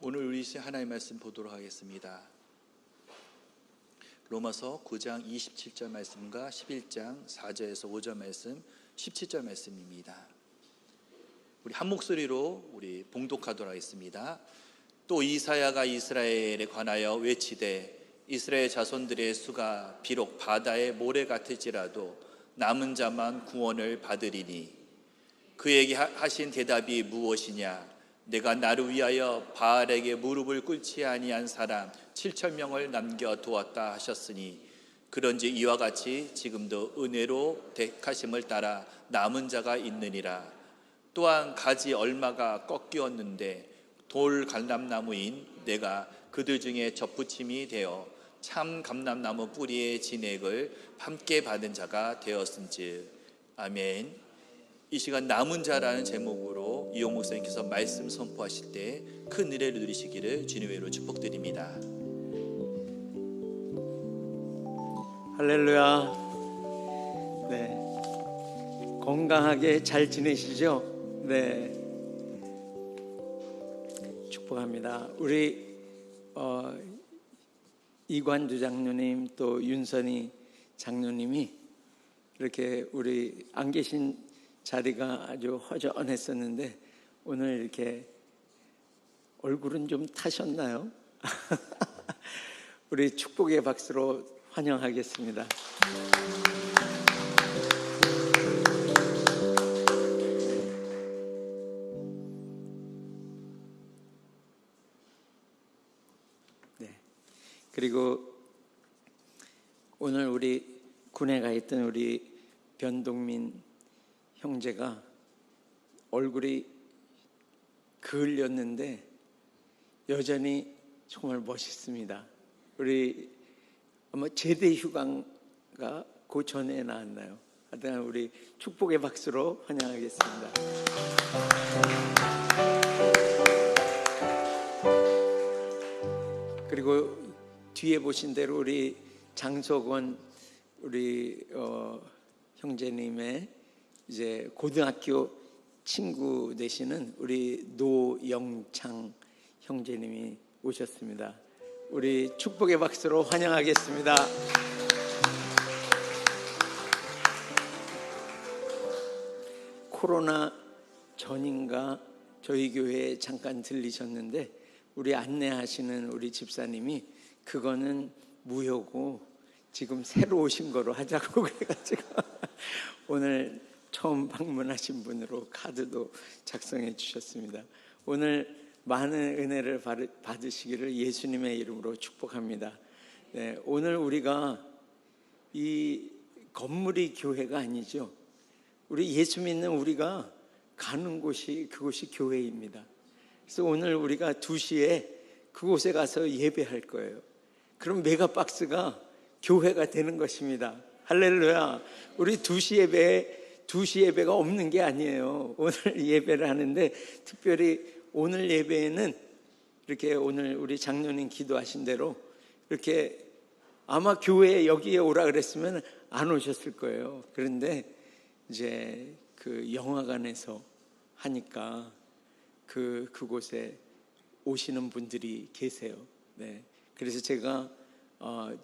오늘 우리 하나님의 말씀 보도록 하겠습니다. 로마서 9장 27절 말씀과 11장 4절에서 5절 말씀, 17절 말씀입니다. 우리 한 목소리로 우리 봉독하도록 하겠습니다. 또 이사야가 이스라엘에 관하여 외치되 이스라엘 자손들의 수가 비록 바다의 모래 같을지라도 남은 자만 구원을 받으리니 그에게 하신 대답이 무엇이냐? 내가 나를 위하여 바알에게 무릎을 꿇지 아니한 사람 7,000명을 남겨두었다 하셨으니 그런지 이와 같이 지금도 은혜로 택하심을 따라 남은 자가 있느니라. 또한 가지 얼마가 꺾이었는데 돌 감람나무인 내가 그들 중에 접붙임이 되어 참 감람나무 뿌리의 진액을 함께 받은 자가 되었은즉. 아멘. 이 시간 남은 자라는 제목으로 이용 목사님께서 말씀 선포하실 때 큰 은혜를 누리시기를 주님의 이름으로 축복드립니다. 할렐루야. 네, 건강하게 잘 지내시죠? 네, 축복합니다. 우리 이관주 장로님 또 윤선희 장로님이 이렇게 우리 안 계신 자리가 아주 허전했었는데 오늘 이렇게 얼굴은 좀 타셨나요? 우리 축복의 박수로 환영하겠습니다. 네. 그리고 오늘 우리 군에 가 있던 우리 변동민 형제가 얼굴이 그을렸는데 여전히 정말 멋있습니다. 우리 아마 제대 휴가가 그 전에 나왔나요? 하여튼 우리 축복의 박수로 환영하겠습니다. 그리고 뒤에 보신 대로 우리 장석원 우리 형제님의 이제 고등학교 친구 되시는 우리 노영창 형제님이 오셨습니다. 우리 축복의 박수로 환영하겠습니다. 코로나 전인가 저희 교회에 잠깐 들리셨는데 우리 안내하시는 우리 집사님이 그거는 무효고 지금 새로 오신 거로 하자고 그래가지고 오늘 처음 방문하신 분으로 카드도 작성해 주셨습니다. 오늘 많은 은혜를 받으시기를 예수님의 이름으로 축복합니다. 네, 오늘 우리가 이 건물이 교회가 아니죠. 우리 예수 믿는 우리가 가는 곳이 그곳이 교회입니다. 그래서 오늘 우리가 2시에 그곳에 가서 예배할 거예요. 그럼 메가박스가 교회가 되는 것입니다. 할렐루야. 우리 2시 예배가 없는 게 아니에요. 오늘 예배를 하는데 특별히 오늘 예배에는 이렇게 오늘 우리 장로님 기도하신 대로 이렇게 아마 교회에 여기에 오라 그랬으면 안 오셨을 거예요. 그런데 이제 그 영화관에서 하니까 그곳에 오시는 분들이 계세요. 네. 그래서 제가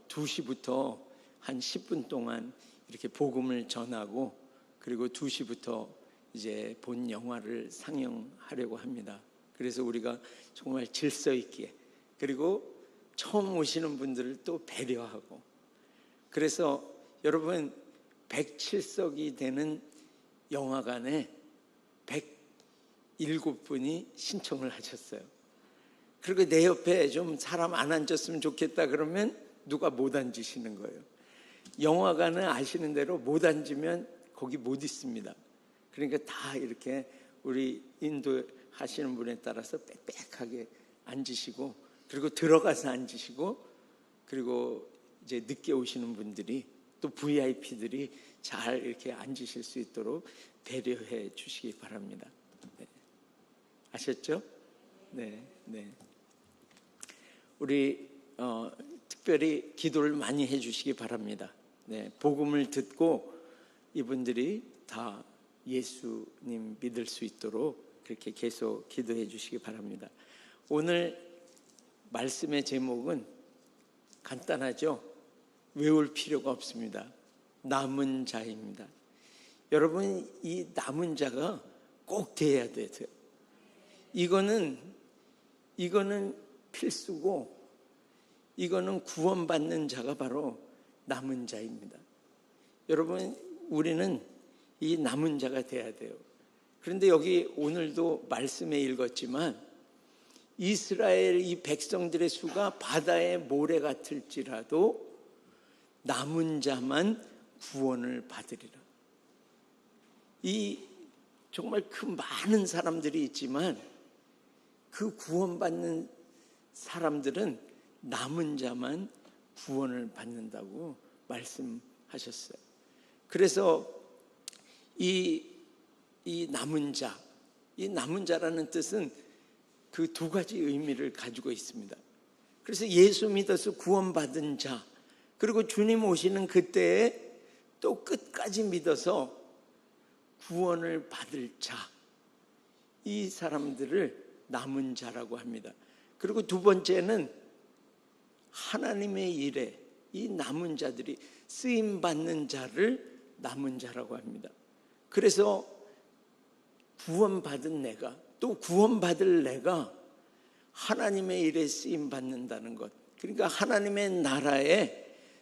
2시부터 한 10분 동안 이렇게 복음을 전하고 그리고 2시부터 이제 본 영화를 상영하려고 합니다. 그래서 우리가 정말 질서 있게 그리고 처음 오시는 분들을 또 배려하고 그래서 여러분 107석이 되는 영화관에 107분이 신청을 하셨어요. 그리고 내 옆에 좀 사람 안 앉았으면 좋겠다 그러면 누가 못 앉으시는 거예요. 영화관은 아시는 대로 못 앉으면 거기 못 있습니다. 그러니까 다 이렇게 우리 인도하시는 분에 따라서 빽빽하게 앉으시고 그리고 들어가서 앉으시고 그리고 이제 늦게 오시는 분들이 또 VIP들이 잘 이렇게 앉으실 수 있도록 배려해 주시기 바랍니다. 네. 아셨죠? 네, 네. 우리 특별히 기도를 많이 해주시기 바랍니다. 네, 복음을 듣고 이분들이 다 예수님 믿을 수 있도록 그렇게 계속 기도해 주시기 바랍니다. 오늘 말씀의 제목은 간단하죠. 외울 필요가 없습니다. 남은 자입니다. 여러분, 이 남은 자가 꼭 돼야 돼요. 이거는 필수고, 이거는 구원받는 자가 바로 남은 자입니다. 여러분, 우리는 이 남은 자가 돼야 돼요. 그런데 여기 오늘도 말씀에 읽었지만 이스라엘 이 백성들의 수가 바다의 모래 같을지라도 남은 자만 구원을 받으리라. 이 정말 그 많은 사람들이 있지만 그 구원받는 사람들은 남은 자만 구원을 받는다고 말씀하셨어요. 그래서 이 남은 자, 이 남은 자라는 뜻은 그 두 가지 의미를 가지고 있습니다. 그래서 예수 믿어서 구원받은 자, 그리고 주님 오시는 그때에 또 끝까지 믿어서 구원을 받을 자, 이 사람들을 남은 자라고 합니다. 그리고 두 번째는 하나님의 일에 이 남은 자들이 쓰임받는 자를 남은 자라고 합니다. 그래서 구원받은 내가, 또 구원받을 내가 하나님의 일에 쓰임받는다는 것, 그러니까 하나님의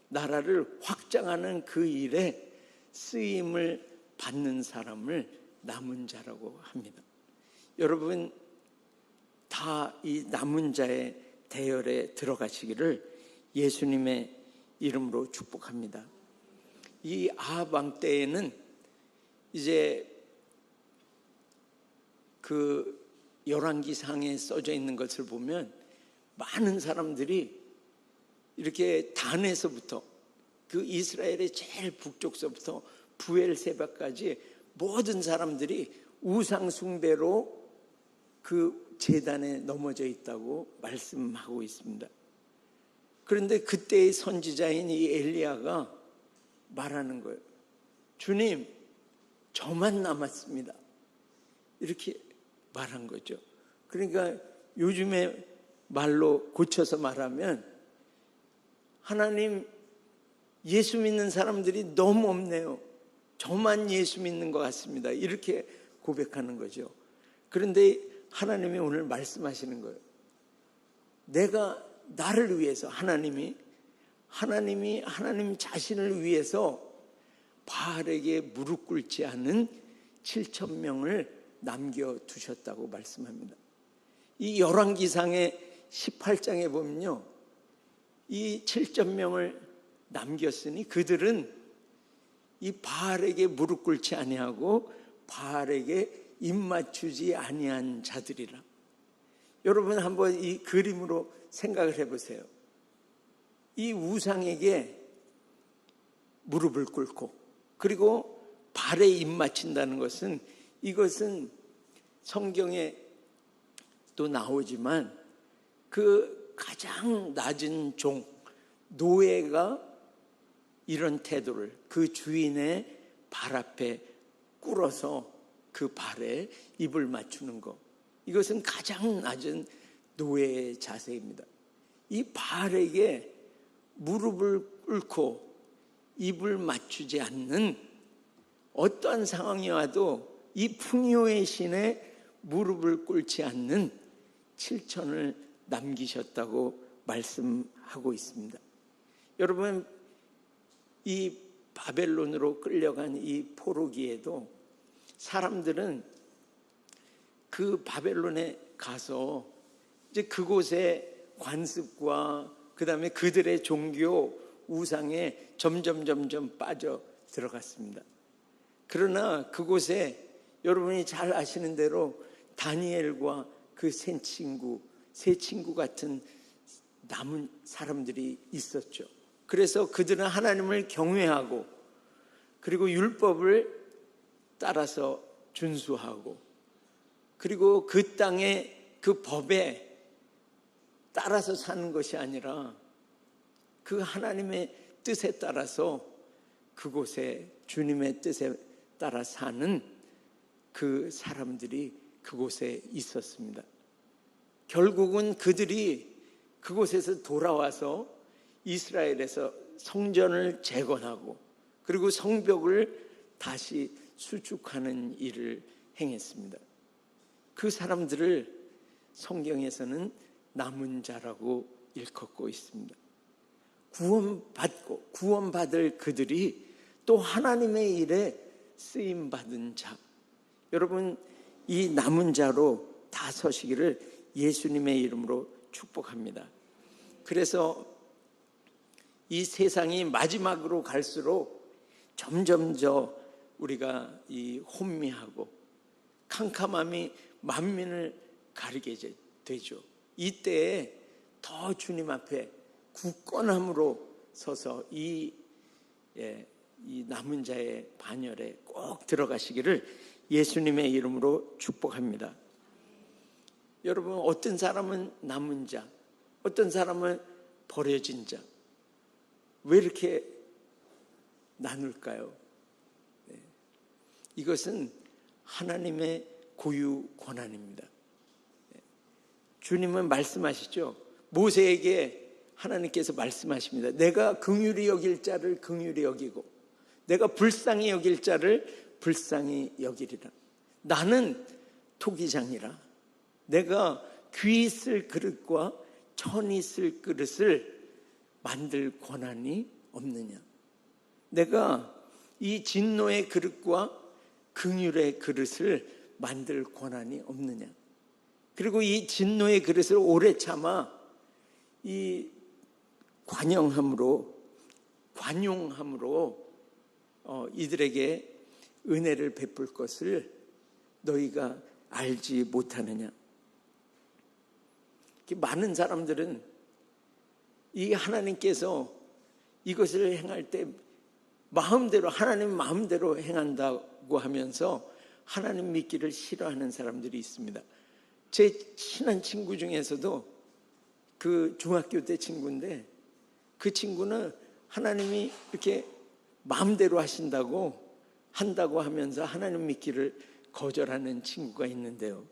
나라를 확장하는 그 일에 쓰임을 받는 사람을 남은 자라고 합니다. 여러분, 다 이 남은 자의 대열에 들어가시기를 예수님의 이름으로 축복합니다. 이 아합 왕 때에는 이제 그 열왕기상에 써져 있는 것을 보면 많은 사람들이 이렇게 단에서부터 그 이스라엘의 제일 북쪽서부터 부엘세바까지 모든 사람들이 우상 숭배로 그 제단에 넘어져 있다고 말씀하고 있습니다. 그런데 그때의 선지자인 이 엘리야가 말하는 거예요. 주님, 저만 남았습니다. 이렇게 말한 거죠. 그러니까 요즘에 말로 고쳐서 말하면 하나님, 예수 믿는 사람들이 너무 없네요. 저만 예수 믿는 것 같습니다. 이렇게 고백하는 거죠. 그런데 하나님이 오늘 말씀하시는 거예요. 내가 나를 위해서 하나님 자신을 위해서 바알에게 무릎 꿇지 않은 7,000명을 남겨두셨다고 말씀합니다. 이 열왕기상의 18장에 보면요, 이 7,000명을 남겼으니 그들은 이 바알에게 무릎 꿇지 아니하고 바알에게 입맞추지 아니한 자들이라. 여러분, 한번 이 그림으로 생각을 해보세요. 이 우상에게 무릎을 꿇고 그리고 발에 입맞춘다는 것은, 이것은 성경에 또 나오지만 그 가장 낮은 종, 노예가 이런 태도를 그 주인의 발 앞에 꿇어서 그 발에 입을 맞추는 것, 이것은 가장 낮은 노예의 자세입니다. 이 발에게 무릎을 꿇고 입을 맞추지 않는 어떠한 상황이 와도 이 풍요의 신에 무릎을 꿇지 않는 7천을 남기셨다고 말씀하고 있습니다. 여러분, 이 바벨론으로 끌려간 이 포로기에도 사람들은 그 바벨론에 가서 이제 그곳의 관습과 그다음에 그들의 종교 우상에 점점 빠져 들어갔습니다. 그러나 그곳에 여러분이 잘 아시는 대로 다니엘과 그 세 친구 같은 남은 사람들이 있었죠. 그래서 그들은 하나님을 경외하고 그리고 율법을 따라서 준수하고 그리고 그 땅의 그 법에 따라서 사는 것이 아니라 그 하나님의 뜻에 따라서 그곳에 주님의 뜻에 따라 사는 그 사람들이 그곳에 있었습니다. 결국은 그들이 그곳에서 돌아와서 이스라엘에서 성전을 재건하고 그리고 성벽을 다시 수축하는 일을 행했습니다. 그 사람들을 성경에서는 남은 자라고 일컫고 있습니다. 구원받을 그들이 또 하나님의 일에 쓰임받은 자. 여러분, 이 남은 자로 다 서시기를 예수님의 이름으로 축복합니다. 그래서 이 세상이 마지막으로 갈수록 점점 우리가 이 혼미하고 캄캄함이 만민을 가리게 되죠. 이때에 더 주님 앞에 굳건함으로 서서 이 남은 자의 반열에 꼭 들어가시기를 예수님의 이름으로 축복합니다. 여러분, 어떤 사람은 남은 자, 어떤 사람은 버려진 자. 왜 이렇게 나눌까요? 이것은 하나님의 고유 권한입니다. 주님은 말씀하시죠. 모세에게 하나님께서 말씀하십니다. 내가 긍휼히 여길 자를 긍휼히 여기고 내가 불쌍히 여길 자를 불쌍히 여기리라. 나는 토기장이라. 내가 귀 쓸 그릇과 천이 쓸 그릇을 만들 권한이 없느냐. 내가 이 진노의 그릇과 긍휼의 그릇을 만들 권한이 없느냐. 그리고 이 진노의 그릇을 오래 참아 이 관용함으로 이들에게 은혜를 베풀 것을 너희가 알지 못하느냐. 많은 사람들은 이 하나님께서 이것을 행할 때 마음대로 하나님 마음대로 행한다고 하면서 하나님 믿기를 싫어하는 사람들이 있습니다. 제 친한 친구 중에서도 그 중학교 때 친구인데 그 친구는 하나님이 이렇게 마음대로 한다고 하면서 하나님 믿기를 거절하는 친구가 있는데요.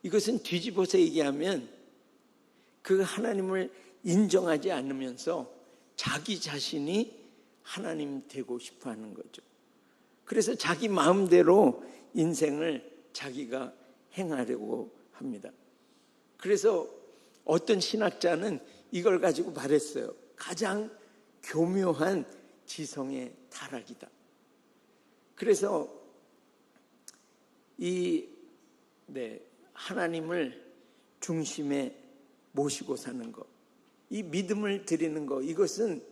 이것은 뒤집어서 얘기하면 그 하나님을 인정하지 않으면서 자기 자신이 하나님 되고 싶어 하는 거죠. 그래서 자기 마음대로 인생을 자기가 행하려고 합니다. 그래서 어떤 신학자는 이걸 가지고 말했어요. 가장 교묘한 지성의 타락이다. 그래서 하나님을 중심에 모시고 사는 것, 이 믿음을 드리는 것, 이것은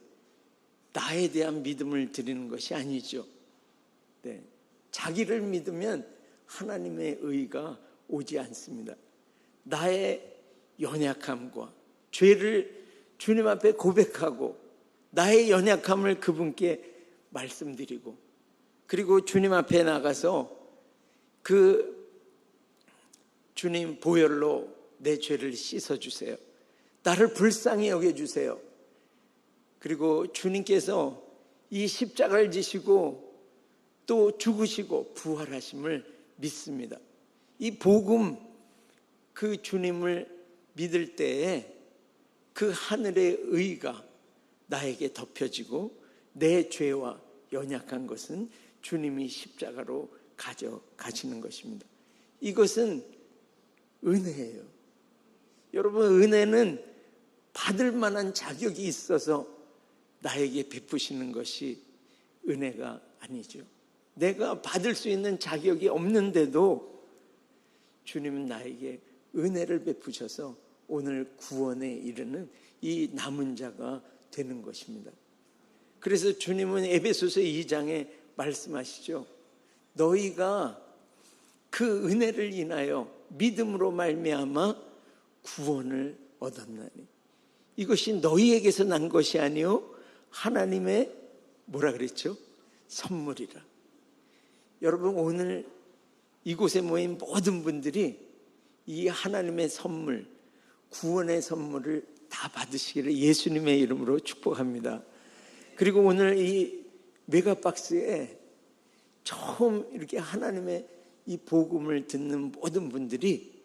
나에 대한 믿음을 드리는 것이 아니죠. 자기를 믿으면 하나님의 의가 오지 않습니다. 나의 연약함과 죄를 주님 앞에 고백하고 나의 연약함을 그분께 말씀드리고 그리고 주님 앞에 나가서 그 주님 보혈로 내 죄를 씻어주세요. 나를 불쌍히 여겨주세요. 그리고 주님께서 이 십자가를 지시고 또 죽으시고 부활하심을 믿습니다. 이 복음, 그 주님을 믿을 때에 그 하늘의 의가 나에게 덮여지고 내 죄와 연약한 것은 주님이 십자가로 가져가시는 것입니다. 이것은 은혜예요. 여러분, 은혜는 받을 만한 자격이 있어서 나에게 베푸시는 것이 은혜가 아니죠. 내가 받을 수 있는 자격이 없는데도 주님은 나에게 은혜를 베푸셔서 오늘 구원에 이르는 이 남은 자가 되는 것입니다. 그래서 주님은 에베소서 2장에 말씀하시죠. 너희가 그 은혜를 인하여 믿음으로 말미암아 구원을 얻었나니 이것이 너희에게서 난 것이 아니요 하나님의 뭐라 그랬죠? 선물이라. 여러분, 오늘 이곳에 모인 모든 분들이 이 하나님의 선물, 구원의 선물을 다 받으시기를 예수님의 이름으로 축복합니다. 그리고 오늘 이 메가박스에 처음 이렇게 하나님의 이 복음을 듣는 모든 분들이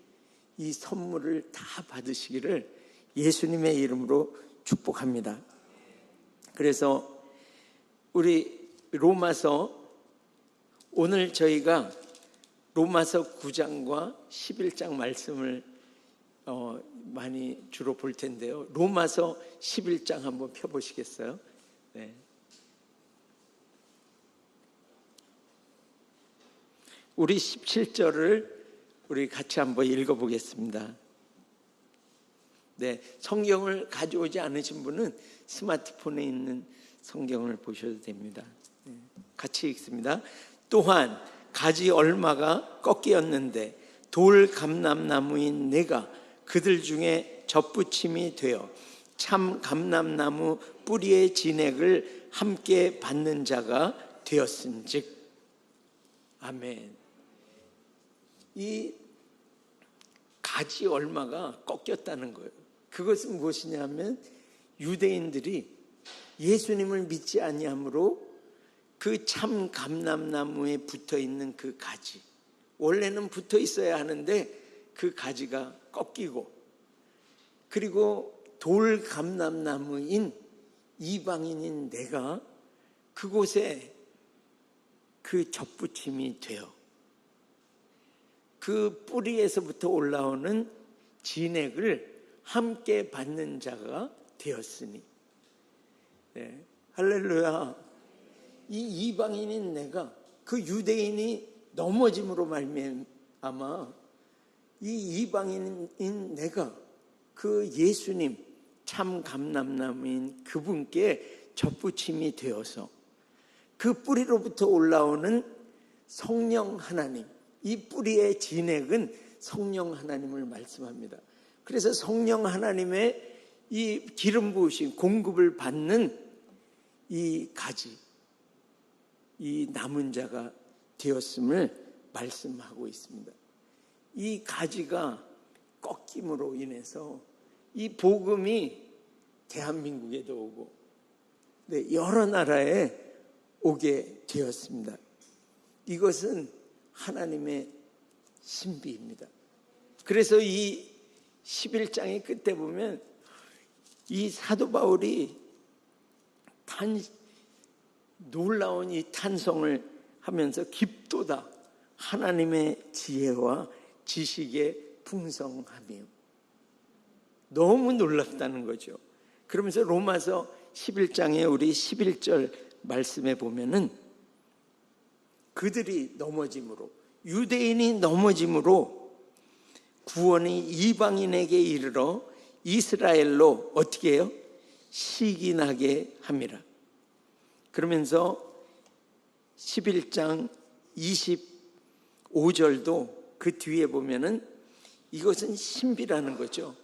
이 선물을 다 받으시기를 예수님의 이름으로 축복합니다. 그래서 우리 로마서, 오늘 저희가 로마서 9장과 11장 말씀을 많이 주로 볼 텐데요. 로마서 11장 한번 펴보시겠어요? 네. 우리 17절을 우리 같이 한번 읽어보겠습니다. 네, 성경을 가져오지 않으신 분은 스마트폰에 있는 성경을 보셔도 됩니다. 네, 같이 읽습니다. 또한 가지 얼마가 꺾이었는데 돌 감람나무인 내가 그들 중에 접붙임이 되어 참 감람나무 뿌리의 진액을 함께 받는 자가 되었은즉. 아멘. 이 가지 얼마가 꺾였다는 거예요. 그것은 무엇이냐면 유대인들이 예수님을 믿지 아니함으로 그 참 감람나무에 붙어 있는 그 가지, 원래는 붙어 있어야 하는데 그 가지가 꺾이고, 그리고 돌 감람나무인 이방인인 내가 그곳에 그 접붙임이 되어 그 뿌리에서부터 올라오는 진액을 함께 받는 자가 되었으니. 네, 할렐루야. 이 이방인인 내가 그 유대인이 넘어짐으로 말미암아 이 이방인인 내가 그 예수님 참 감람나무인 그분께 접붙임이 되어서 그 뿌리로부터 올라오는 성령 하나님, 이 뿌리의 진액은 성령 하나님을 말씀합니다. 그래서 성령 하나님의 이 기름 부으신 공급을 받는 이 가지, 이 남은 자가 되었음을 말씀하고 있습니다. 이 가지가 꺾임으로 인해서 이 복음이 대한민국에도 오고, 네, 여러 나라에 오게 되었습니다. 이것은 하나님의 신비입니다. 그래서 이 11장의 끝에 보면 이 사도 바울이 놀라운 이 탄성을 하면서 깊도다 하나님의 지혜와 지식의 풍성함이요. 너무 놀랍다는 거죠. 그러면서 로마서 11장에 우리 11절 말씀에 보면은 그들이 넘어짐으로, 유대인이 넘어짐으로 구원이 이방인에게 이르러 이스라엘로 어떻게 해요? 시기나게 함이라. 그러면서 11장 25절도 그 뒤에 보면은 이것은 신비라는 거죠.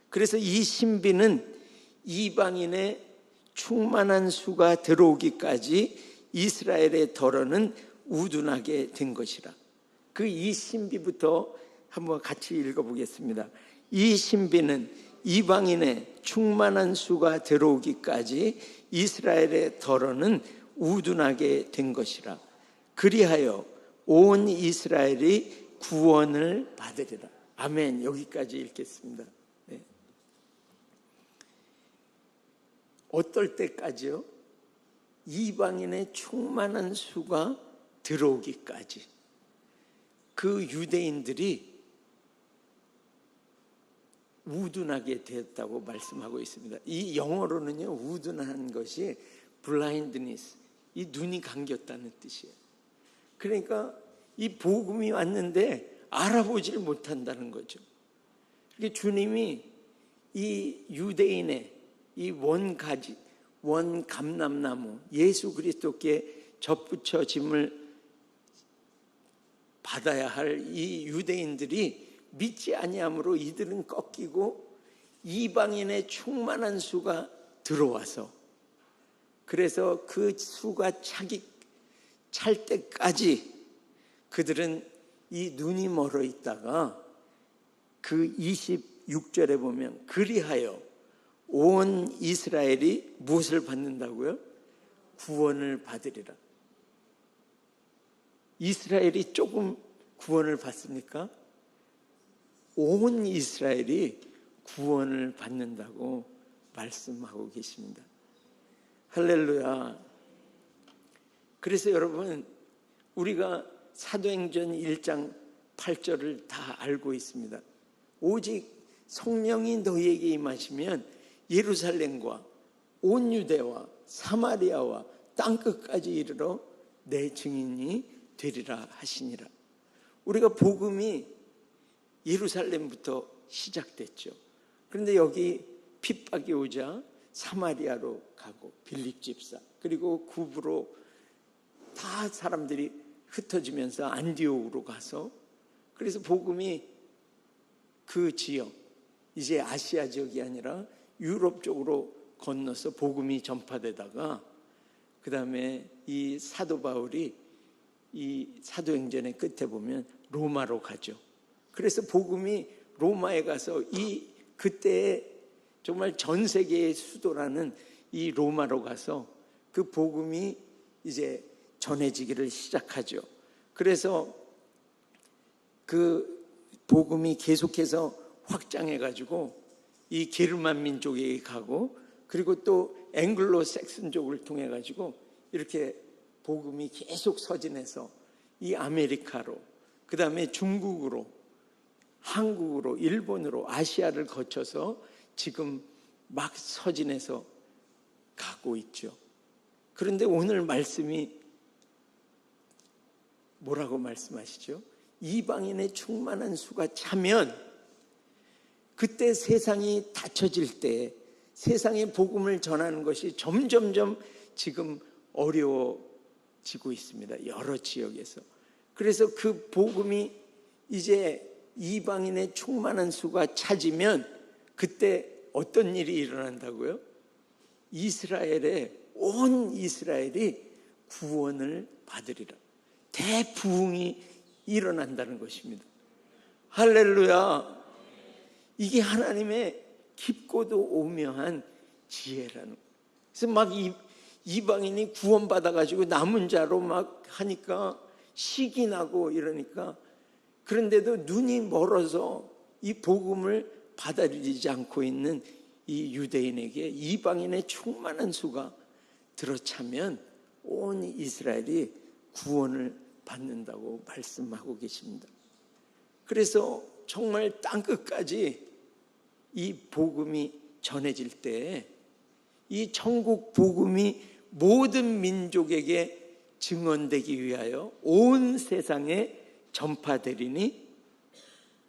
그래서 이 신비는 이방인의 충만한 수가 들어오기까지 이스라엘의 덜어는 우둔하게 된 것이라. 그 이 신비부터 한번 같이 읽어보겠습니다. 이 신비는 이방인의 충만한 수가 들어오기까지 이스라엘의 덜어는 우둔하게 된 것이라. 그리하여 온 이스라엘이 구원을 받으리라. 아멘. 여기까지 읽겠습니다. 네. 어떨 때까지요? 이방인의 충만한 수가 들어오기까지. 그 유대인들이 우둔하게 되었다고 말씀하고 있습니다. 이 영어로는요, 우둔한 것이 blindness, 이 눈이 감겼다는 뜻이에요. 그러니까 이 복음이 왔는데 알아보질 못한다는 거죠. 그러니까 주님이 이 유대인의 이 원가지, 원감람나무 예수 그리스도께 접붙여짐을 받아야 할 이 유대인들이 믿지 아니함으로 이들은 꺾이고 이방인의 충만한 수가 들어와서, 그래서 그 수가 찰 때까지 그들은 이 눈이 멀어 있다가 그 26절에 보면 그리하여 온 이스라엘이 무엇을 받는다고요? 구원을 받으리라. 이스라엘이 조금 구원을 받습니까? 온 이스라엘이 구원을 받는다고 말씀하고 계십니다. 할렐루야. 그래서 여러분, 우리가 사도행전 1장 8절을 다 알고 있습니다. 오직 성령이 너희에게 임하시면 예루살렘과 온 유대와 사마리아와 땅끝까지 이르러 내 증인이 되리라 하시니라. 우리가 복음이 예루살렘부터 시작됐죠. 그런데 여기 핍박이 오자 사마리아로 가고 빌립 집사, 그리고 구부로 다 사람들이 흩어지면서 안디옥으로 가서, 그래서 복음이 그 지역, 이제 아시아 지역이 아니라 유럽 쪽으로 건너서 복음이 전파되다가, 그 다음에 이 사도 바울이 이 사도행전의 끝에 보면 로마로 가죠. 그래서 복음이 로마에 가서 그때에 정말 전 세계의 수도라는 이 로마로 가서 그 복음이 이제 전해지기를 시작하죠. 그래서 그 복음이 계속해서 확장해가지고 이 게르만 민족에 가고, 그리고 또 앵글로 색슨족을 통해 가지고 이렇게 복음이 계속 서진해서 이 아메리카로, 그 다음에 중국으로, 한국으로, 일본으로, 아시아를 거쳐서 지금 막 서진해서 가고 있죠. 그런데 오늘 말씀이 뭐라고 말씀하시죠? 이방인의 충만한 수가 차면, 그때 세상이 닫혀질 때 세상의 복음을 전하는 것이 점점점 지금 어려워지고 있습니다. 여러 지역에서. 그래서 그 복음이 이제 이방인의 충만한 수가 차지면 그때 어떤 일이 일어난다고요? 온 이스라엘이 구원을 받으리라. 대부흥이 일어난다는 것입니다. 할렐루야. 이게 하나님의 깊고도 오묘한 지혜라는 거예요. 그래서 막 이방인이 구원받아가지고 남은 자로 막 하니까 시기 나고 이러니까, 그런데도 눈이 멀어서 이 복음을 받아들이지 않고 있는 이 유대인에게 이방인의 충만한 수가 들어차면 온 이스라엘이 구원을 받는다고 말씀하고 계십니다. 그래서 정말 땅끝까지 이 복음이 전해질 때 이 천국 복음이 모든 민족에게 증언되기 위하여 온 세상에 전파되리니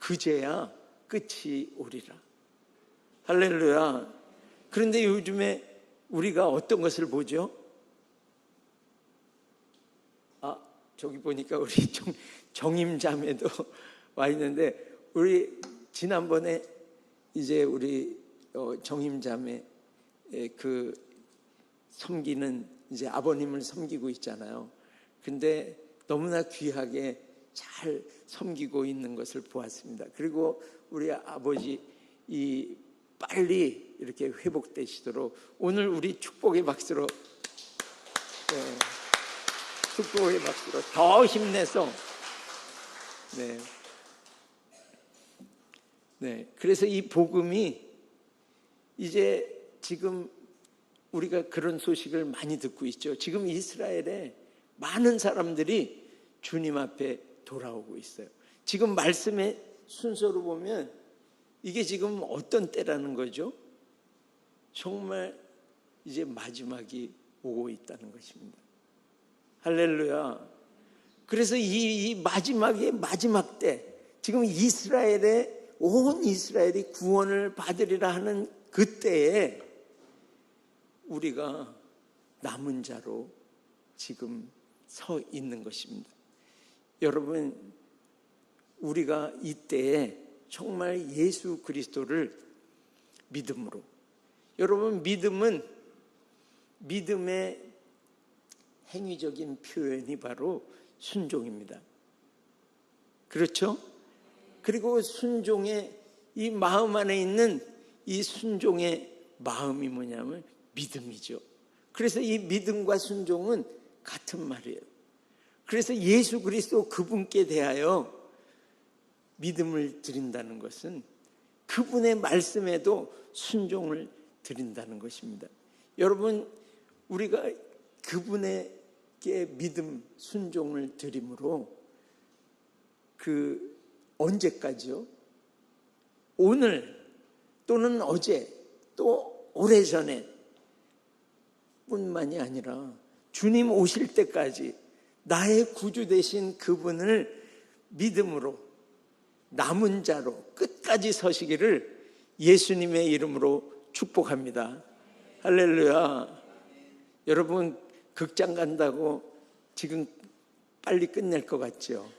그제야 끝이 오리라. 할렐루야. 그런데 요즘에 우리가 어떤 것을 보죠? 저기 보니까 우리 정임자매도 와 있는데, 우리 지난번에 이제 우리 정임자매 그 섬기는, 이제 아버님을 섬기고 있잖아요. 근데 너무나 귀하게 잘 섬기고 있는 것을 보았습니다. 그리고 우리 아버지 빨리 이렇게 회복되시도록 오늘 우리 축복의 박수로, 축복의 박수로 더 힘내서, 그래서 이 복음이 이제 지금 우리가 그런 소식을 많이 듣고 있죠. 지금 이스라엘에 많은 사람들이 주님 앞에 돌아오고 있어요. 지금 말씀의 순서로 보면 이게 지금 어떤 때라는 거죠? 정말 이제 마지막이 오고 있다는 것입니다. 할렐루야. 그래서 이 마지막의 마지막 때, 지금 온 이스라엘이 구원을 받으리라 하는 그때에 우리가 남은 자로 지금 서 있는 것입니다. 여러분, 우리가 이때에 정말 예수 그리스도를 믿음으로, 여러분, 믿음의 행위적인 표현이 바로 순종입니다. 그렇죠? 그리고 순종의 이 마음 안에 있는 이 순종의 마음이 뭐냐면 믿음이죠. 그래서 이 믿음과 순종은 같은 말이에요. 그래서 예수 그리스도 그분께 대하여 믿음을 드린다는 것은 그분의 말씀에도 순종을 드린다는 것입니다. 여러분, 우리가 그분에게 믿음, 순종을 드림으로 언제까지요? 오늘 또는 어제 또 오래전에 뿐만이 아니라 주님 오실 때까지 나의 구주 되신 그분을 믿음으로 남은 자로 끝까지 서시기를 예수님의 이름으로 축복합니다. 할렐루야. 여러분, 극장 간다고 지금 빨리 끝낼 것 같죠?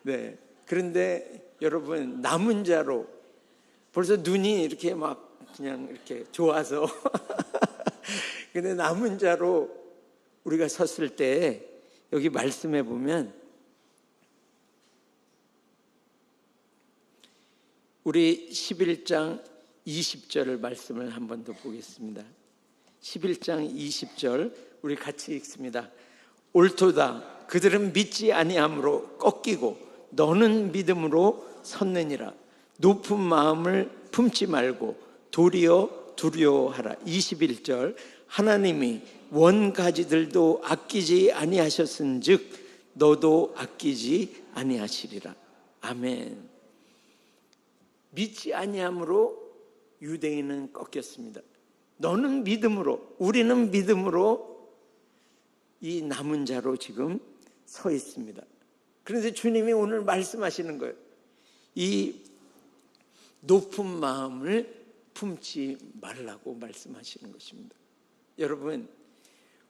네. 그런데 여러분, 남은 자로 벌써 눈이 이렇게 막 그냥 이렇게 좋아서 근데 남은 자로 우리가 섰을 때 여기 말씀해 보면 우리 11장 20절을 말씀을 한 번 더 보겠습니다. 11장 20절 우리 같이 읽습니다. 옳도다. 그들은 믿지 아니함으로 꺾이고 너는 믿음으로 섰느니라. 높은 마음을 품지 말고 도리어 두려워하라. 21절 하나님이 원가지들도 아끼지 아니하셨은즉 너도 아끼지 아니하시리라. 아멘. 믿지 아니함으로 유대인은 꺾였습니다. 너는 믿음으로, 우리는 믿음으로 이 남은 자로 지금 서 있습니다. 그런데 주님이 오늘 말씀하시는 거예요. 이 높은 마음을 품지 말라고 말씀하시는 것입니다. 여러분,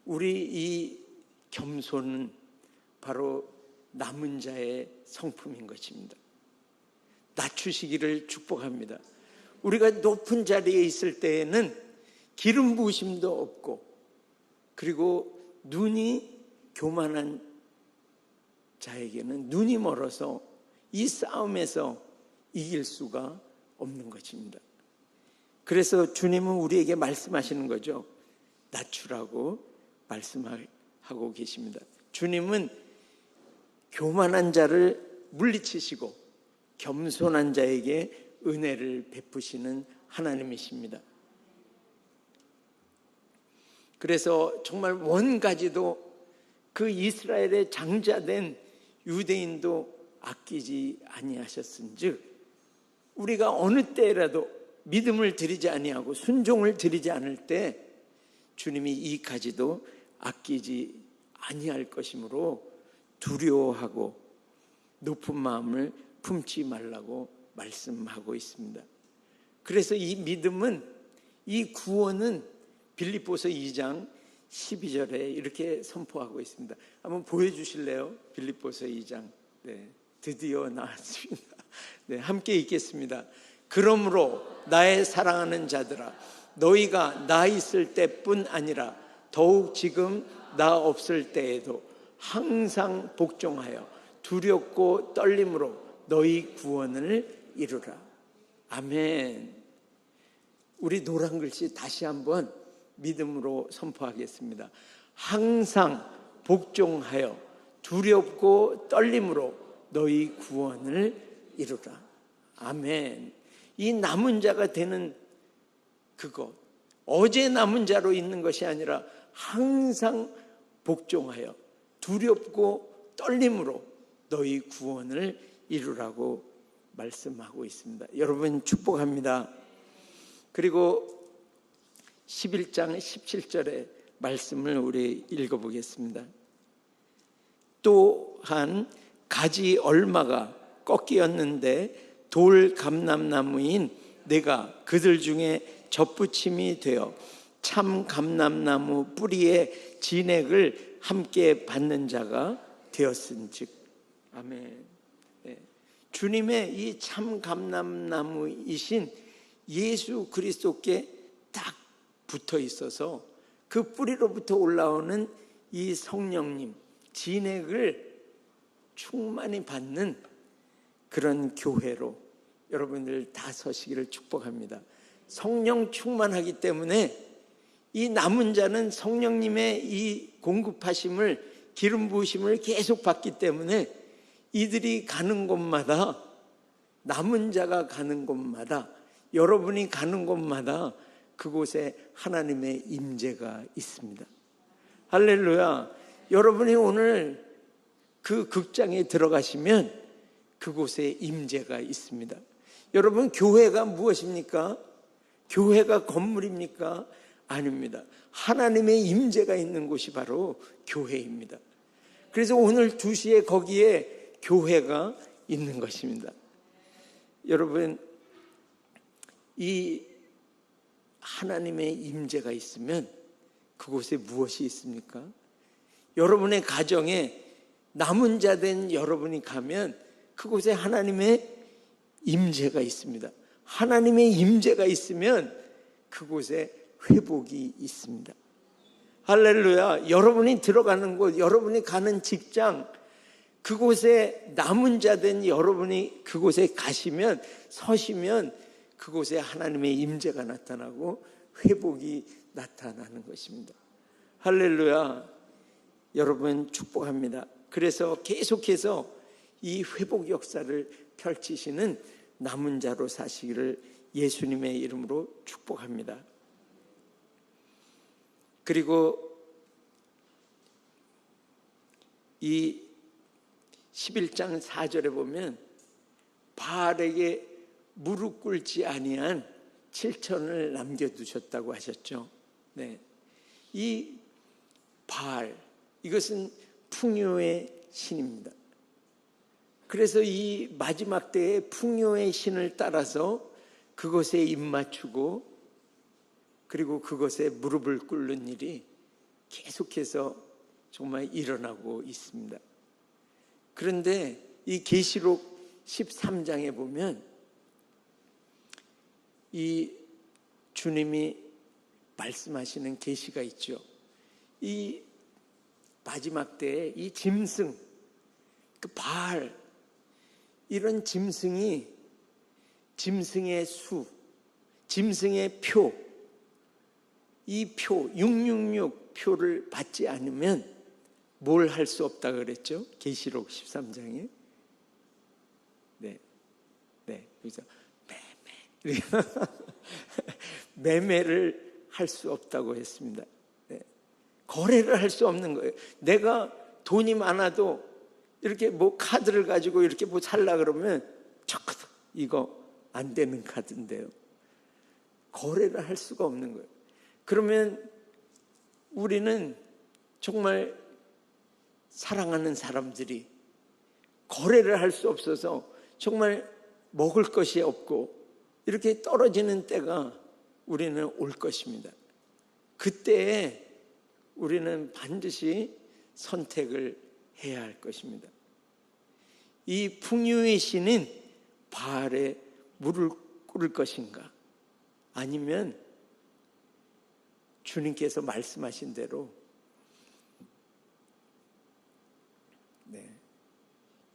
우리 이 겸손은 바로 남은 자의 성품인 것입니다. 낮추시기를 축복합니다. 우리가 높은 자리에 있을 때에는 기름 부으심도 없고, 그리고 눈이 교만한 자에게는 눈이 멀어서 이 싸움에서 이길 수가 없는 것입니다. 그래서 주님은 우리에게 말씀하시는 거죠. 낮추라고 말씀하고 계십니다. 주님은 교만한 자를 물리치시고 겸손한 자에게 은혜를 베푸시는 하나님이십니다. 그래서 정말 원가지도 그 이스라엘의 장자된 유대인도 아끼지 아니하셨은즉 우리가 어느 때라도 믿음을 드리지 아니하고 순종을 드리지 않을 때 주님이 이 가지도 아끼지 아니할 것이므로 두려워하고 높은 마음을 품지 말라고 말씀하고 있습니다. 그래서 이 믿음은, 이 구원은 빌립보서 2장 12절에 이렇게 선포하고 있습니다. 한번 보여주실래요? 빌립보서 2장. 네, 드디어 나왔습니다. 네, 함께 읽겠습니다. 그러므로 나의 사랑하는 자들아, 너희가 나 있을 때뿐 아니라 더욱 지금 나 없을 때에도 항상 복종하여 두렵고 떨림으로 너희 구원을 이루라. 아멘. 우리 노란 글씨 다시 한번 믿음으로 선포하겠습니다. 항상 복종하여 두렵고 떨림으로 너희 구원을 이루라. 아멘. 이 남은 자가 되는 그것, 어제 남은 자로 있는 것이 아니라 항상 복종하여 두렵고 떨림으로 너희 구원을 이루라고 말씀하고 있습니다. 여러분 축복합니다. 그리고 11장 17절의 말씀을 우리 읽어보겠습니다. 또한 가지 얼마가 꺾이었는데 돌 감람나무인 내가 그들 중에 접붙임이 되어 참 감람나무 뿌리에 진액을 함께 받는 자가 되었은즉. 아멘. 네. 주님의 이 참 감람나무이신 예수 그리스도께 딱 붙어 있어서 그 뿌리로부터 올라오는 이 성령님 진액을 충만히 받는 그런 교회로 여러분들 다 서시기를 축복합니다. 성령 충만하기 때문에 이 남은 자는 성령님의 이 공급하심을, 기름 부으심을 계속 받기 때문에 이들이 가는 곳마다 남은 자가 가는 곳마다, 여러분이 가는 곳마다 그곳에 하나님의 임재가 있습니다. 할렐루야. 여러분이 오늘 그 극장에 들어가시면 그곳에 임재가 있습니다. 여러분, 교회가 무엇입니까? 교회가 건물입니까? 아닙니다. 하나님의 임재가 있는 곳이 바로 교회입니다. 그래서 오늘 2시에 거기에 교회가 있는 것입니다. 여러분, 이 하나님의 임재가 있으면 그곳에 무엇이 있습니까? 여러분의 가정에 남은 자 된 여러분이 가면 그곳에 하나님의 임재가 있습니다. 하나님의 임재가 있으면 그곳에 회복이 있습니다. 할렐루야. 여러분이 들어가는 곳, 여러분이 가는 직장, 그곳에 남은 자 된 여러분이 그곳에 가시면, 서시면 그곳에 하나님의 임재가 나타나고 회복이 나타나는 것입니다. 할렐루야. 여러분 축복합니다. 그래서 계속해서 이 회복 역사를 펼치시는 남은 자로 사시기를 예수님의 이름으로 축복합니다. 그리고 이 11장 4절에 보면 바알에게 무릎 꿇지 아니한 7천을 남겨두셨다고 하셨죠. 네. 이 바알, 이것은 풍요의 신입니다. 그래서 이 마지막 때에 풍요의 신을 따라서 그것에 입맞추고 그리고 그것에 무릎을 꿇는 일이 계속해서 정말 일어나고 있습니다. 그런데 이 계시록 13장에 보면 이 주님이 말씀하시는 계시가 있죠. 이 마지막 때에 이 짐승, 그 바알, 이런 짐승이 짐승의 수, 짐승의 표, 이 표, 666 표를 받지 않으면 뭘 할 수 없다 그랬죠? 계시록 13장에. 네. 네. 그래서 매매. 매매를 할 수 없다고 했습니다. 네. 거래를 할 수 없는 거예요. 내가 돈이 많아도 이렇게 뭐 카드를 가지고 이렇게 뭐 살라 그러면 잠깐 이거 안 되는 카드인데요. 거래를 할 수가 없는 거예요. 그러면 우리는 정말 사랑하는 사람들이 거래를 할 수 없어서 정말 먹을 것이 없고 이렇게 떨어지는 때가 우리는 올 것입니다. 그때에 우리는 반드시 선택을 해야 할 것입니다. 이 풍요의 신인 바알에 무릎을 꿇을 것인가? 아니면 주님께서 말씀하신 대로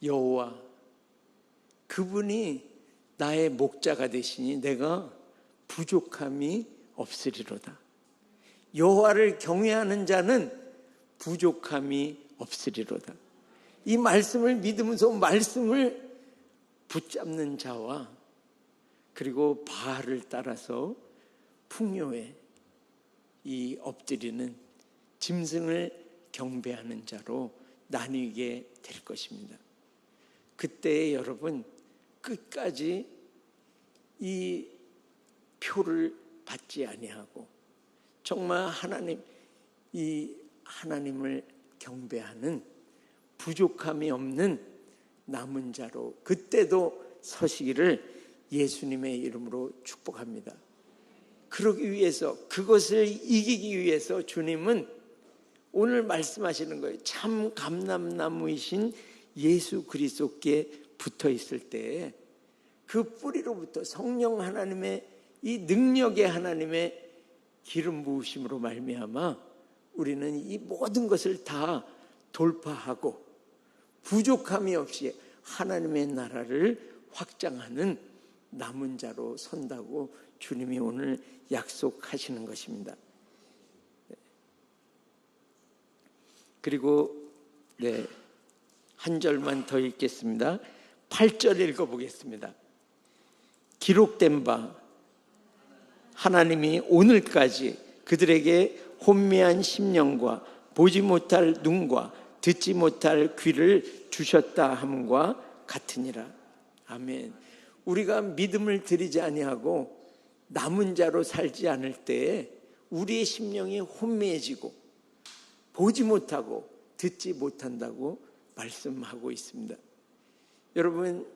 여호와 그분이 나의 목자가 되시니 내가 부족함이 없으리로다. 여호와를 경외하는 자는 부족함이 없으리로다. 이 말씀을 믿으면서 말씀을 붙잡는 자와 그리고 바알을 따라서 풍요에 이 엎드리는 짐승을 경배하는 자로 나뉘게 될 것입니다. 그때 여러분 끝까지 이 표를 받지 아니하고 정말 이 하나님을 경배하는 부족함이 없는 남은 자로 그때도 서시기를 예수님의 이름으로 축복합니다. 그러기 위해서 그것을 이기기 위해서 주님은 오늘 말씀하시는 거예요. 참 감람나무이신 예수 그리스도께 붙어 있을 때에 그 뿌리로부터 성령 하나님의 이 능력의 하나님의 기름 부으심으로 말미암아 우리는 이 모든 것을 다 돌파하고 부족함이 없이 하나님의 나라를 확장하는 남은 자로 선다고 주님이 오늘 약속하시는 것입니다. 그리고 한 절만 더 읽겠습니다. 8절 읽어보겠습니다. 기록된 바 하나님이 오늘까지 그들에게 혼미한 심령과 보지 못할 눈과 듣지 못할 귀를 주셨다 함과 같으니라. 아멘. 우리가 믿음을 드리지 아니하고 남은 자로 살지 않을 때에 우리의 심령이 혼미해지고 보지 못하고 듣지 못한다고 말씀하고 있습니다. 여러분,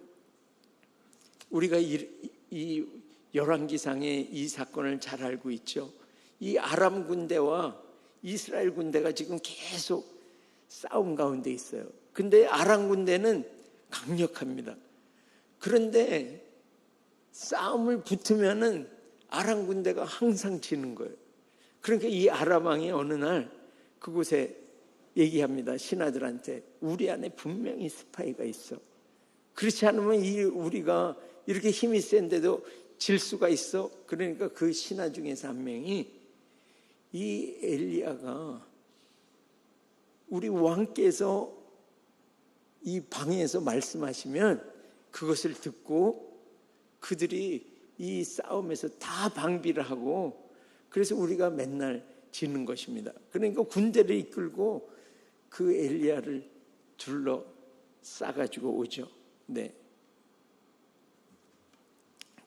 우리가 이 열왕기상의 이 사건을 잘 알고 있죠. 이 아람 군대와 이스라엘 군대가 지금 계속 싸움 가운데 있어요. 근데 아람 군대는 강력합니다. 그런데 싸움을 붙으면은 아람 군대가 항상 지는 거예요. 그러니까 이 아람 왕이 어느 날 그곳에 얘기합니다. 신하들한테 우리 안에 분명히 스파이가 있어. 그렇지 않으면 우리가 이렇게 힘이 센데도 질 수가 있어. 그러니까 그 신하 중에서 한 명이 이 엘리야가 우리 왕께서 이 방에서 말씀하시면 그것을 듣고 그들이 이 싸움에서 다 방비를 하고 그래서 우리가 맨날 지는 것입니다. 그러니까 군대를 이끌고 그 엘리야를 둘러 싸가지고 오죠. 네.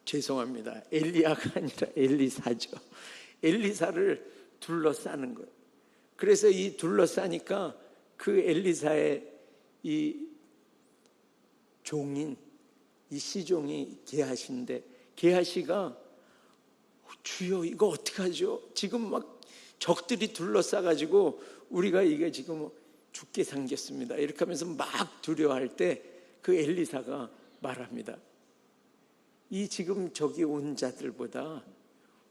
죄송합니다. 엘리야가 아니라 엘리사죠. 엘리사를 둘러싸는 거예요. 그래서 이 둘러싸니까 그 엘리사의 이 종인 이 시종이 게하시인데 게하시가 주여 이거 어떡하죠? 지금 막 적들이 둘러싸가지고 우리가 이게 지금 죽게 생겼습니다. 이렇게 하면서 막 두려워할 때 그 엘리사가 말합니다. 이 지금 저기 온 자들보다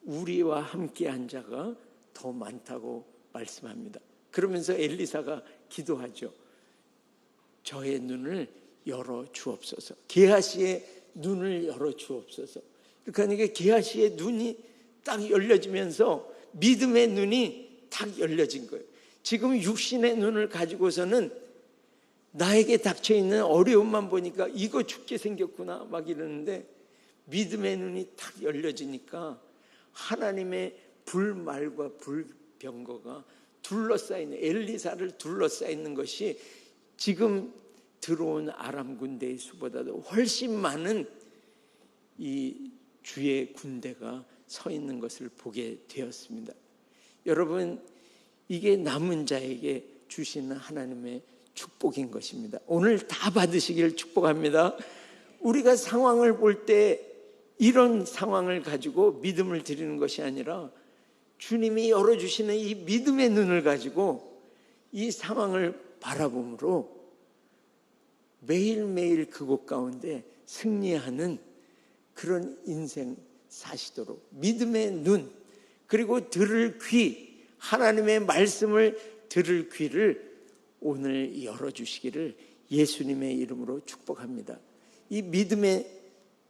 우리와 함께한 자가 더 많다고 말씀합니다. 그러면서 엘리사가 기도하죠. 저의 눈을 열어 주옵소서. 게하시의 눈을 열어 주옵소서. 그러니까 게하시의 눈이 딱 열려지면서 믿음의 눈이 딱 열려진 거예요. 지금 육신의 눈을 가지고서는 나에게 닥쳐있는 어려움만 보니까 이거 죽게 생겼구나 막 이러는데 믿음의 눈이 딱 열려지니까 하나님의 불말과 불병거가 둘러싸이는 엘리사를 둘러싸이는 것이 지금 들어온 아람 군대의 수보다도 훨씬 많은 이 주의 군대가 서 있는 것을 보게 되었습니다. 여러분, 이게 남은 자에게 주시는 하나님의 축복인 것입니다. 오늘 다 받으시길 축복합니다. 우리가 상황을 볼 때 이런 상황을 가지고 믿음을 드리는 것이 아니라 주님이 열어주시는 이 믿음의 눈을 가지고 이 상황을 바라봄으로 매일매일 그곳 가운데 승리하는 그런 인생 사시도록 믿음의 눈 그리고 들을 귀 하나님의 말씀을 들을 귀를 오늘 열어주시기를 예수님의 이름으로 축복합니다. 이 믿음의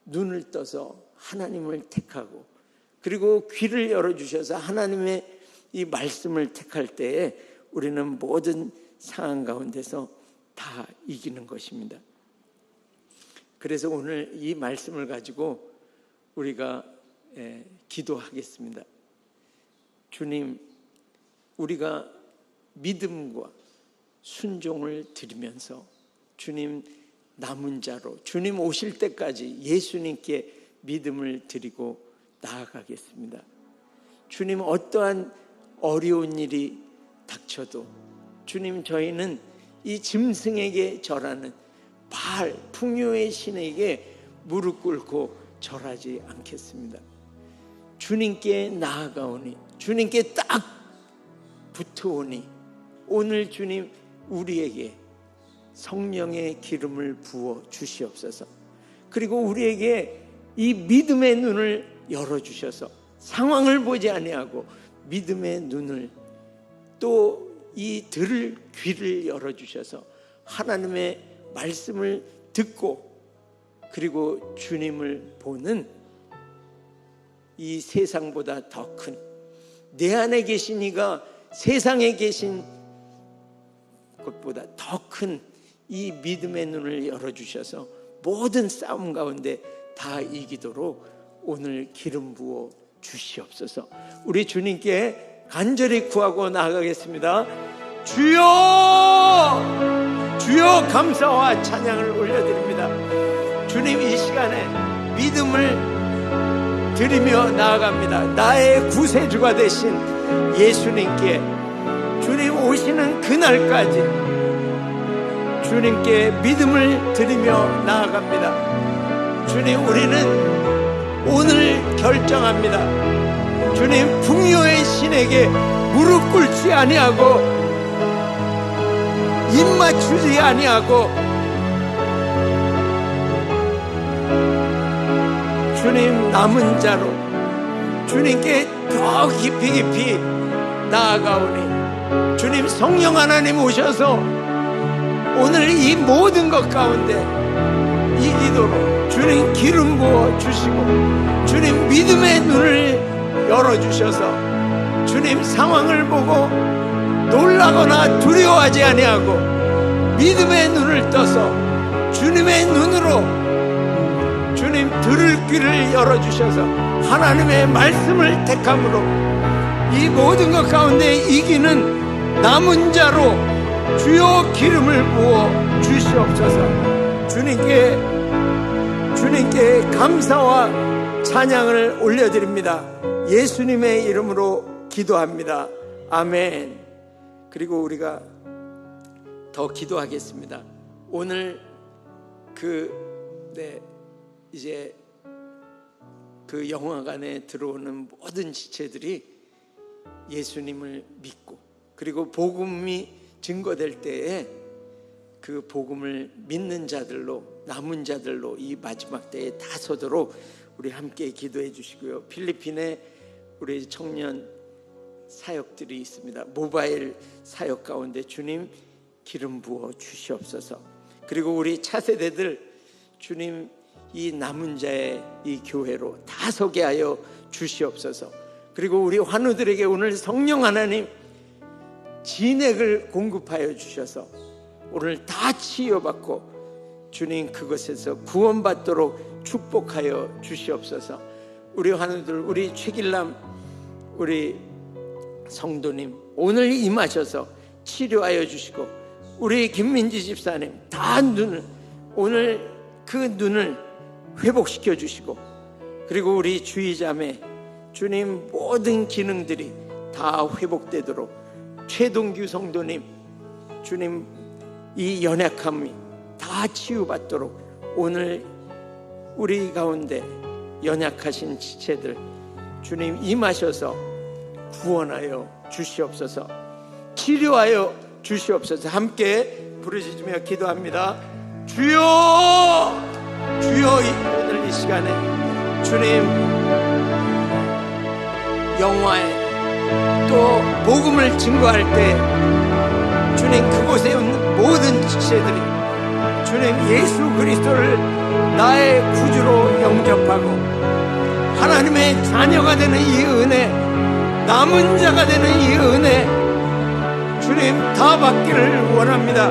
눈을 떠서 하나님을 택하고 그리고 귀를 열어주셔서 하나님의 이 말씀을 택할 때에 우리는 모든 상황 가운데서 다 이기는 것입니다. 그래서 오늘 이 말씀을 가지고 우리가 기도하겠습니다. 주님, 우리가 믿음과 순종을 드리면서 주님 남은 자로 주님 오실 때까지 예수님께 믿음을 드리고 나아가겠습니다. 주님, 어떠한 어려운 일이 닥쳐도 주님, 저희는 이 짐승에게 절하는 바알 풍요의 신에게 무릎 꿇고 절하지 않겠습니다. 주님께 나아가오니 주님께 딱 붙어오니 오늘 주님 우리에게 성령의 기름을 부어 주시옵소서. 그리고 우리에게 이 믿음의 눈을 열어주셔서 상황을 보지 아니하고 믿음의 눈을 또 이 들을 귀를 열어주셔서 하나님의 말씀을 듣고 그리고 주님을 보는 이 세상보다 더 큰 내 안에 계신 이가 세상에 계신 것보다 더 큰 이 믿음의 눈을 열어주셔서 모든 싸움 가운데 다 이기도록 오늘 기름 부어 주시옵소서. 우리 주님께 간절히 구하고 나아가겠습니다. 주여, 주여, 감사와 찬양을 올려드립니다. 주님, 이 시간에 믿음을 드리며 나아갑니다. 나의 구세주가 되신 예수님께, 주님 오시는 그날까지 주님께 믿음을 드리며 나아갑니다. 주님, 우리는 오늘 결정합니다. 주님, 풍요의 신에게 무릎 꿇지 아니하고 입 맞추지 아니하고 주님 남은 자로 주님께 더 깊이 나아가오니, 주님 성령 하나님 오셔서 오늘 이 모든 것 가운데 이기도록 주님 기름 부어 주시고, 주님 믿음의 눈을 열어주셔서 주님 상황을 보고 놀라거나 두려워하지 아니하고 믿음의 눈을 떠서 주님의 눈으로 주님 들을 귀를 열어주셔서 하나님의 말씀을 택함으로 이 모든 것 가운데 이기는 남은 자로 주여 기름을 부어 주시옵소서. 주님께 감사와 찬양을 올려드립니다. 예수님의 이름으로 기도합니다. 아멘. 그리고 우리가 더 기도하겠습니다. 오늘 이제 그 영화관에 들어오는 모든 지체들이 예수님을 믿고, 그리고 복음이 증거될 때에 그 복음을 믿는 자들로, 남은 자들로 이 마지막 때에 다 서도록 우리 함께 기도해 주시고요. 필리핀에 우리 청년 사역들이 있습니다. 모바일 사역 가운데 주님 기름 부어 주시옵소서. 그리고 우리 차세대들 주님 이 남은 자의 이 교회로 다 서게 하여 주시옵소서. 그리고 우리 환우들에게 오늘 성령 하나님 진액을 공급하여 주셔서 오늘 다 치유받고 주님 그것에서 구원받도록 축복하여 주시옵소서. 우리 환우들, 우리 최길남 우리 성도님 오늘 임하셔서 치료하여 주시고, 우리 김민지 집사님 다 오늘 그 눈을 회복시켜 주시고, 그리고 우리 주의자매 주님 모든 기능들이 다 회복되도록, 최동규 성도님 주님 이 연약함이 다 치유받도록 오늘 우리 가운데 연약하신 지체들 주님 임하셔서 구원하여 주시옵소서. 치료하여 주시옵소서. 함께 부르짖으며 기도합니다. 주여, 주여, 오늘 이 시간에 주님 영화에 또 복음을 증거할 때 주님 그곳에 있는 모든 지체들이 주님 예수 그리스도를 나의 구주로 영접하고 하나님의 자녀가 되는 이 은혜, 남은 자가 되는 이 은혜 주님 다 받기를 원합니다.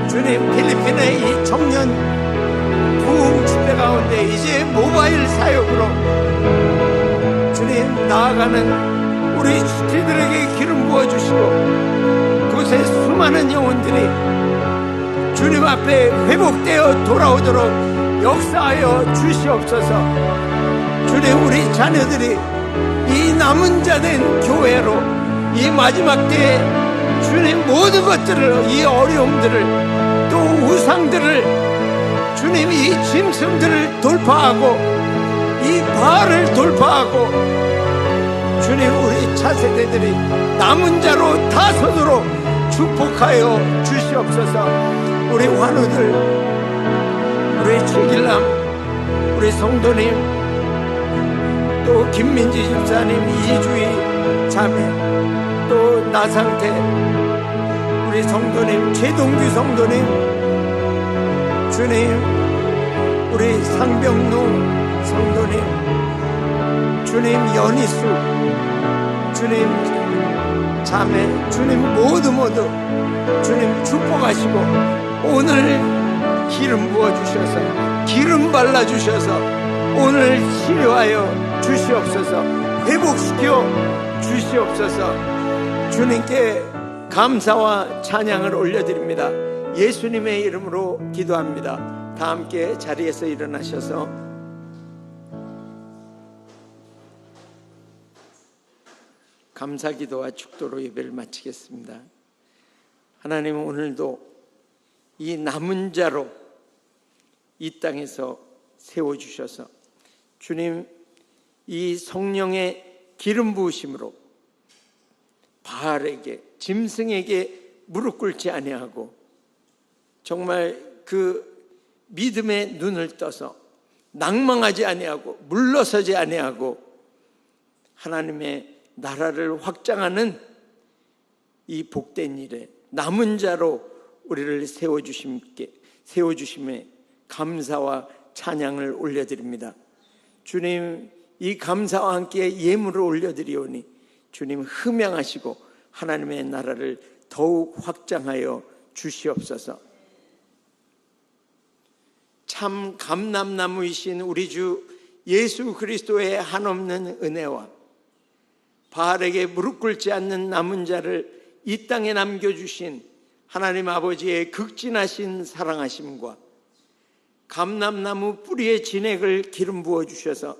주님 필리핀의 이 청년 부흥 집회 가운데 이제 모바일 사역으로 주님 나아가는 우리 지체들에게 기름 부어주시고 그곳에 수많은 영혼들이 주님 앞에 회복되어 돌아오도록 역사하여 주시옵소서. 주님 우리 자녀들이 이 남은 자 된 교회로 이 마지막 때에 주님 모든 것들을, 이 어려움들을 또 우상들을 주님 이 짐승들을 돌파하고 이 바알을 돌파하고 주님 우리 차세대들이 남은 자로 다 서도록 축복하여 주시옵소서. 우리 환우들, 우리 최길남, 우리 성도님, 또 김민지 집사님, 이주희 자매, 또 나상태 우리 성도님, 최동규 성도님, 주님 우리 상병루 성도님, 주님 연희수 주님 자매, 주님 모두 주님 축복하시고 오늘 기름 기름 부어주셔서 기름 발라주셔서 오늘 치료하여 주시옵소서. 회복시켜 주시옵소서. 주님께 감사와 찬양을 올려드립니다. 예수님의 이름으로 기도합니다. 다 함께 자리에서 일어나셔서 감사기도와 축도로 예배를 마치겠습니다. 하나님, 오늘도 이 남은 자로 이 땅에서 세워주셔서 주님, 이 성령의 기름 부으심으로 바알에게, 짐승에게 무릎 꿇지 아니하고 정말 그 믿음의 눈을 떠서 낭망하지 아니하고 물러서지 아니하고 하나님의 나라를 확장하는 이 복된 일에 남은 자로 우리를 세워주심에 감사와 찬양을 올려드립니다. 주님, 이 감사와 함께 예물을 올려드리오니 주님 흠양하시고 하나님의 나라를 더욱 확장하여 주시옵소서. 참 감람나무이신 우리 주 예수 그리스도의 한없는 은혜와 바알에게 무릎 꿇지 않는 남은 자를 이 땅에 남겨주신 하나님 아버지의 극진하신 사랑하심과 감람나무 뿌리의 진액을 기름 부어주셔서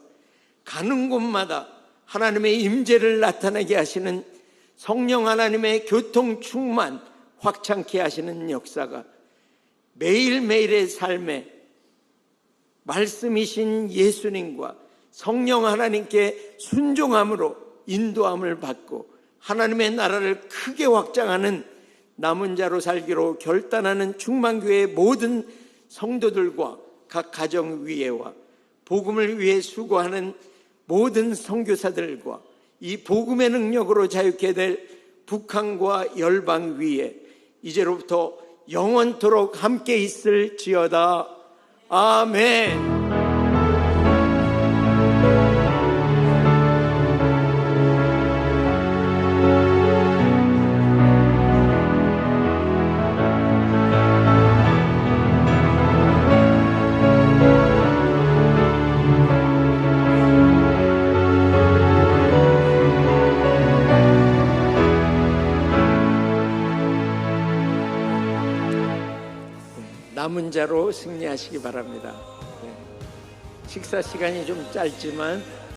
가는 곳마다 하나님의 임재를 나타나게 하시는 성령 하나님의 교통 충만 확창케 하시는 역사가 매일매일의 삶에 말씀이신 예수님과 성령 하나님께 순종함으로 인도함을 받고 하나님의 나라를 크게 확장하는 남은 자로 살기로 결단하는 충만교회의 모든 성도들과 각 가정 위에와 복음을 위해 수고하는 모든 선교사들과 이 복음의 능력으로 자유케 될 북한과 열방 위에 이제로부터 영원토록 함께 있을지어다. 아멘. 남은 자로 승리하시기 바랍니다. 식사 시간이 좀 짧지만